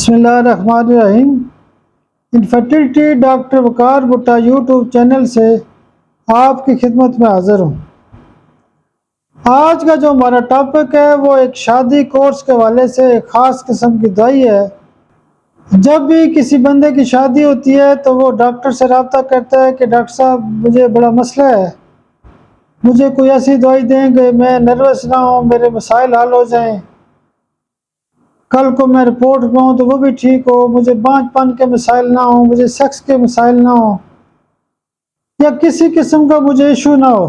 بسم اللہ الرحمن الرحیم۔ انفرٹیلٹی ڈاکٹر وقار بھٹا یوٹیوب چینل سے آپ کی خدمت میں حاضر ہوں۔ آج کا جو ہمارا ٹاپک ہے وہ ایک شادی کورس کے حوالے سے ایک خاص قسم کی دوائی ہے۔ جب بھی کسی بندے کی شادی ہوتی ہے تو وہ ڈاکٹر سے رابطہ کرتا ہے کہ ڈاکٹر صاحب مجھے بڑا مسئلہ ہے، مجھے کوئی ایسی دوائی دیں کہ میں نروس نہ ہوں، میرے مسائل حل ہو جائیں، کل کو میں رپورٹ پاؤں تو وہ بھی ٹھیک ہو، مجھے بانجھ پن کے مسائل نہ ہوں، مجھے سیکس کے مسائل نہ ہوں، یا کسی قسم کا مجھے ایشو نہ ہو۔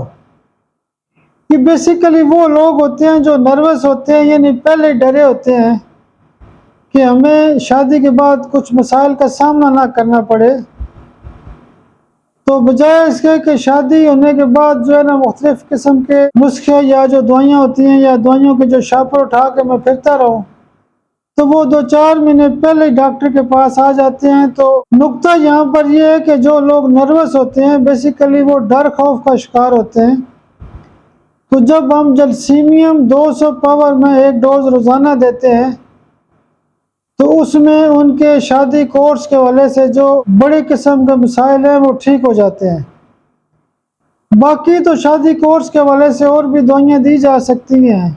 یہ بیسیکلی وہ لوگ ہوتے ہیں جو نروس ہوتے ہیں، یعنی پہلے ڈرے ہوتے ہیں کہ ہمیں شادی کے بعد کچھ مسائل کا سامنا نہ کرنا پڑے، تو بجائے اس کے کہ شادی ہونے کے بعد جو ہے نا مختلف قسم کے نسخے یا جو دوائیاں ہوتی ہیں یا دوائیوں کے جو شاپر اٹھا کے میں پھرتا رہوں، تو وہ 2-4 مہینے پہلے ڈاکٹر کے پاس آ جاتے ہیں۔ تو نقطہ یہاں پر یہ ہے کہ جو لوگ نروس ہوتے ہیں بیسیکلی وہ ڈر خوف کا شکار ہوتے ہیں۔ تو جب ہم جلسیمیم 200 پاور میں 1 ڈوز روزانہ دیتے ہیں تو اس میں ان کے شادی کورس کے حوالے سے جو بڑی قسم کے مسائل ہیں وہ ٹھیک ہو جاتے ہیں۔ باقی تو شادی کورس کے حوالے سے اور بھی دوائیاں دی جا سکتی ہیں،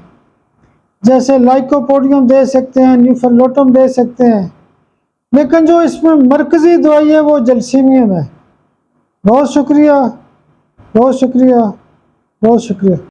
جیسے لائکوپوڈیم دے سکتے ہیں، نیوفرلوٹم دے سکتے ہیں، لیکن جو اس میں مرکزی دوائی ہے وہ جلسیمیم ہے۔ بہت شکریہ، بہت شکریہ، بہت شکریہ۔